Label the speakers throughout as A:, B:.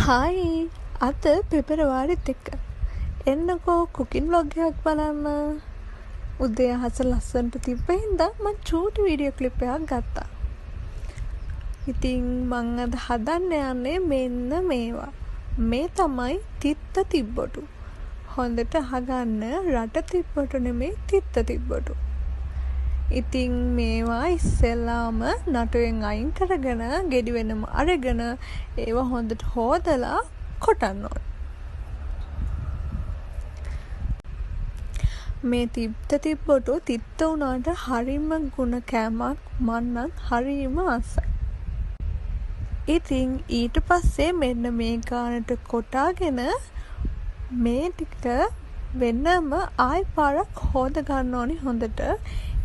A: Hi අද පෙබරවාරි 2 එන්නකෝ cooking vlog එකක් බලන්න. උදේ අහස ලස්සනට තිබ්බ හින්දා මං චූටි වීඩියෝ ක්ලිප් එකක් ගත්තා. ඉතින් මං අද හදන්න යන්නේ මෙන්න මේවා. මේ තමයි තිත්ත තිබ්බොටු. හොඳට අහගන්න, රට තිබ්බොටු නෙමෙයි තිත්ත තිබ්බොටු. ඉතින් මේවා ඉස්සෙල්ලාම නටුවෙන් අයින් කරගෙන ගෙඩි වෙනම අරගෙන ඒවා හොඳට හොදලා කොටන්න ඕන. මේ තිබ්බොටු තිත්ත වුණාට හරිම ගුණ කෑමක්, මන්නම් හරිම ආසයි. ඉතින් ඊට පස්සේ මෙන්න මේ ගානට කොටාගෙන මේ ටික වෙනම ආයි පාරක් හොද ගන්න ඕනි හොඳට.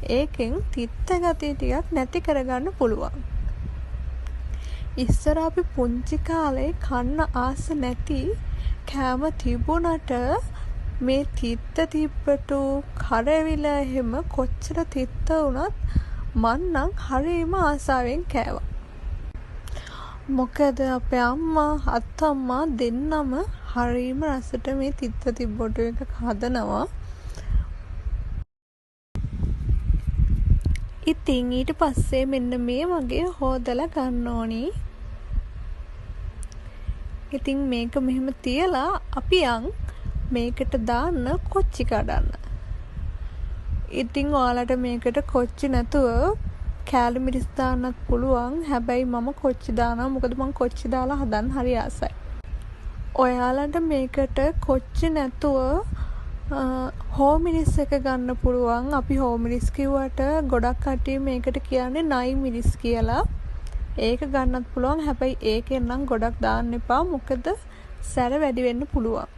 A: ඒකෙන් තිත්ත ගතිය ටිකක් නැති කරගන්න පුළුවන්. ඉස්සර අපි පුංචි කාලේ කන්න ආස නැති කෑම තිබුණට මේ තිත්ත තිබ්බොටු කරවිලා එහෙම කොච්චර තිත්ත වුණත් මං නම් හරිම ආසාවෙන් කෑවා. මොකද අපේ අම්මා අත්තම්මා දෙන්නම හරිම රසට මේ තිත්ත තිබ්බොටු එක හදනවා. ඉතින් ඊට පස්සේ මෙන්න මේ වගේ හොදලා ගන්න ඕනි. ඉතින් මේක මෙහෙම තියලා අපි මේකට දාන්න කොච්චි කඩන්න. ඉතින් ඔයාලට මේකට කොච්චි නැතුව කෑලි මිරිස් දාන්නත් පුළුවන්. හැබැයි මම කොච්චි දානවා. මොකද මම කොච්චි දාලා හදන්න හරි ආසයි. ඔයාලට මේකට කොච්චි නැතුව හෝමිරිස් එක ගන්න පුළුවන්. අපි හෝමිරිස් කිව්වට ගොඩක් කට්ටිය මේකට කියන්නේ නයි මිරිස් කියලා. ඒක ගන්නත් පුළුවන්. හැබැයි ඒකෙන් නම් ගොඩක් දාන්න එපා. මොකද සැර වැඩි වෙන්න පුළුවන්.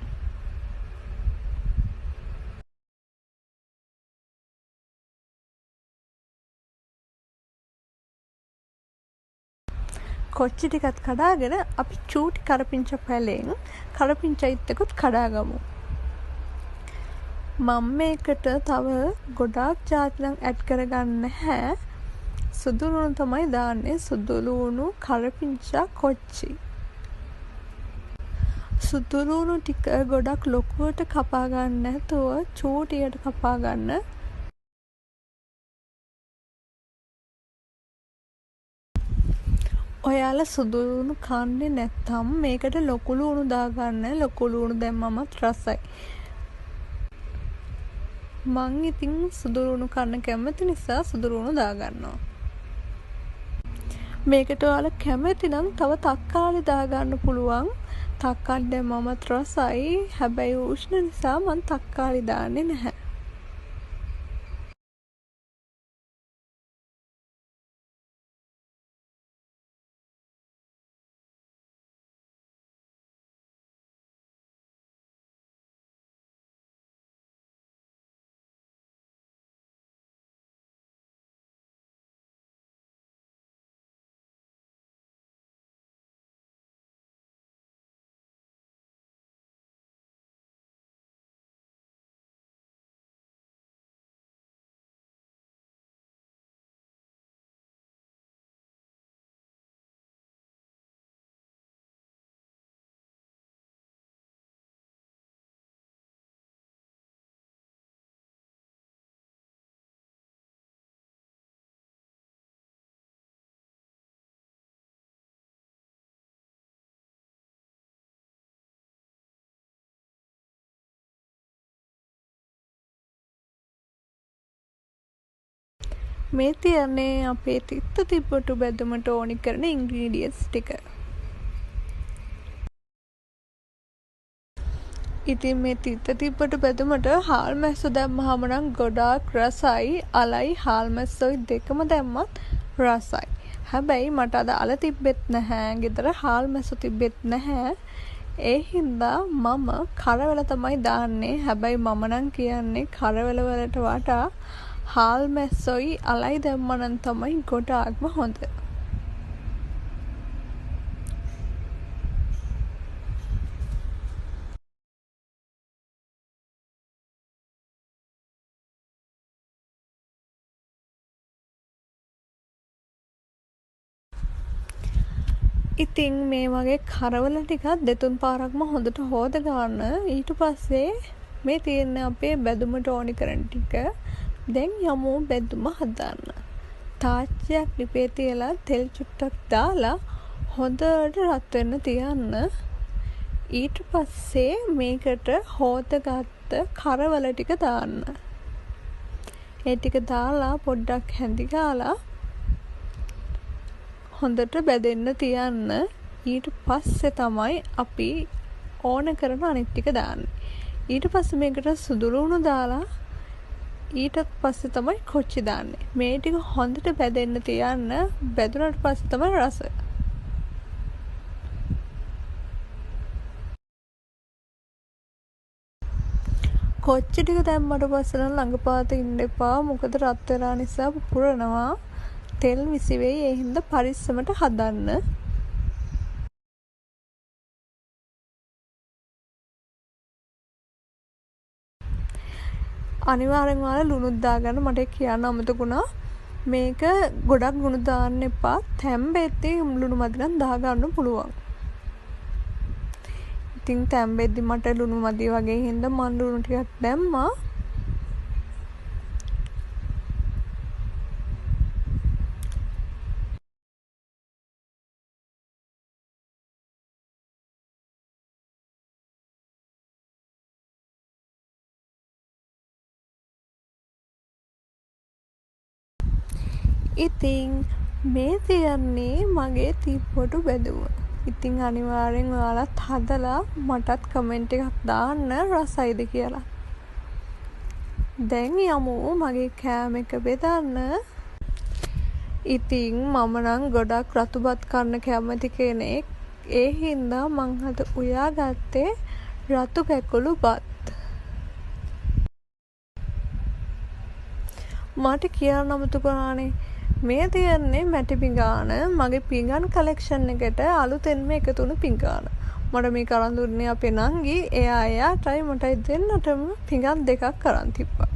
A: කොච්චි ටිකත් කඩාගෙන අපි චූටි කරපිංච පැලෙන් කරපිංචයිත් එක්කත් කඩාගමු. මම මේකට තව ගොඩාක් ජාති නම් ඇඩ් කරගන්න නැහැ. සුදු ලුණු තමයි දාන්නේ. සුදු ලුණු, කරපිංචා, කොච්චි. සුදු ලුණු ටික ගොඩක් ලොකුවට කපා ගන්න නැතුව චූටියට කපා ගන්න. ඔයාලා සුදු ලුණු කන්නේ නැත්නම් මේකට ලොකු ලුණු දාගන්න. ලොකු ලුණු දැම්මමත් රසයි. මං ඉතින් සුදු ලුණු කන්න කැමති නිසා සුදු ලුණු දාගන්නවා. මේකට ඔයාලා කැමති නම් තව තක්කාලි දාගන්න පුළුවන්. තක්කාලි දැම්මමත් රසයි. හැබැයි උෂ්ණ නිසා මං තක්කාලි දාන්නේ නැහැ. මේ තියන්නේ අපේ තිත්ත තිබ්බොටු බැදුමට ඕනි කරන ඉන්ග්‍රීඩියන්ට්ස් ටික. ඉතින් මේ තිත්ත තිබ්බොටු බැදුමට හාල් මැස්සෝ දැම්මහම නම් ගොඩාක් රසයි. අලයි හාල් මැස්සොයි දෙකම දැම්මත් රසයි. හැබැයි මට අද අල තිබ්බෙත් නැහැ. ගෙදර හාල් මැස්සෝ තිබ්බෙත් නැහැ. ඒ හින්දා මම කරවල තමයි දාන්නේ. හැබැයි මම නම් කියන්නේ කරවල වලට වඩා හාල් මැස්සොයි අලයි දැම්මනම් තමයි ගොඩාක්ම හොඳ. ඉතින් මේ වගේ කරවල ටිකක් දෙතුන් පාරක්ම හොඳට හොද ගන්න. ඊට පස්සේ මේ තියෙන අපේ බැදුමට ඕනි කරන ටික දැන් යමු බැදුම හදන්න. තාච්චයක් ලිපේ තියලා තෙල් චුට්ටක් දාලා හොඳට රත් වෙන්න තියන්න. ඊට පස්සේ මේකට හොදගත්ත කරවල ටික දාන්න. ඒ ටික දාලා පොඩ්ඩක් හැඳි ගාලා හොඳට බැදෙන්න තියන්න. ඊට පස්සේ තමයි අපි ඕන කරන අනිත් ටික දාන්නේ. ඊට පස්සේ මේකට සුදු ලුණු දාලා ඊටත් පස්සේ තමයි කොච්චි දාන්නේ. මේ ටික හොඳට බැදෙන්න තියන්න. බැදුනට පස්සේ තමයි රස. කොච්චි ටික දැම්මට පස්සේ නම් ළඟපාත ඉන්න එපා. මොකද රත් වෙලා නිසා පුරනවා. තෙල් විසි වෙයි. ඒ හින්දා පරිස්සමට හදන්න. අනිවාර්යෙන් ඔයාලා ලුණුත් දාගන්න. මට කියන්න අමතකුණා. මේක ගොඩක් ලුණු දාන්න එපා. තැම්බෙද්දී ලුණු මදි නම් දාගන්න පුළුවන්. ඉතින් තැම්බෙද්දී මට ලුණු මදි වගේ හින්දා මම ලුණු ටිකක් දැම්මා. ඉතින් මේ තියන්නේ මගේ තිප්පොටු බැදුම. ඉතින් අනිවාර්යෙන් ඔයාලත් හදලා මටත් කමෙන්ට් එකක් දාන්න රසයිද කියලා. දැන් යමු මගේ කෑම එක බෙදන්න. ඉතින් මම නම් ගොඩක් රතුබත් කන්න කැමති කෙනෙක්. ඒ හින්දා මං අද උයාගත්තේ රතු කැකුළු බත්. මට කියන්න අමතකුණානේ. මේ තියන්නේ මැටි පිඟාන. මගේ පිඟාන කලෙක්ෂන් එකට අලුතෙන්ම එකතු වුණු පිඟාන. මට මේක අරන් දුන්නේ අපේ නංගි. එයාටයි මටයි දෙන්නටම පිඟාන දෙකක් අරන් තිබ්බා.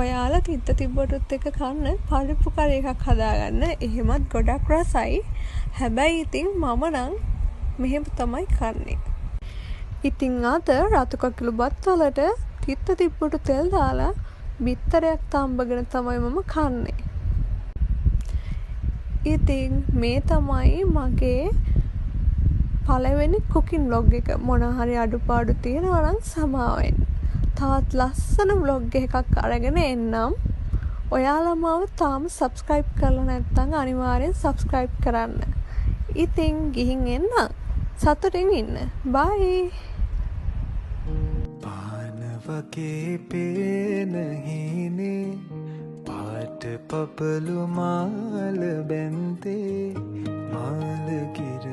A: ඔයාලා තිත්ත තිබ්බටුත් එක කන්න පරිප්පු කරි එකක් හදාගන්න. එහෙමත් ගොඩක් රසයි. හැබැයි ඉතින් මම නම් මෙහෙම තමයි කන්නේ. ඉතින් අද රතු කකිලු බත් වලට තිත්ත තිබ්බටු තෙල් දාලා බිත්තරයක් තම්බගෙන තමයි මම කන්නේ. ඉතින් මේ තමයි මගේ පළවෙනි කුකින් ව්ලොග් එක. මොන හරි අඩුපාඩු තියෙනවා නම් සමාවෙන්න. තවත් ලස්සන ව්ලොග් එකක් අරගෙන එන්නම්. ඔයාලා මාව තාම සබ්ස්ක්‍රයිබ් කරලා නැත්නම් අනිවාර්යෙන් සබ්ස්ක්‍රයිබ් කරන්න. ඉතින් ගිහින් එන්න. සතුටින් ඉන්න. බයි.
B: වගේ පේනහිනේ පාට පපලු මාල බැන්තේ මාල කිර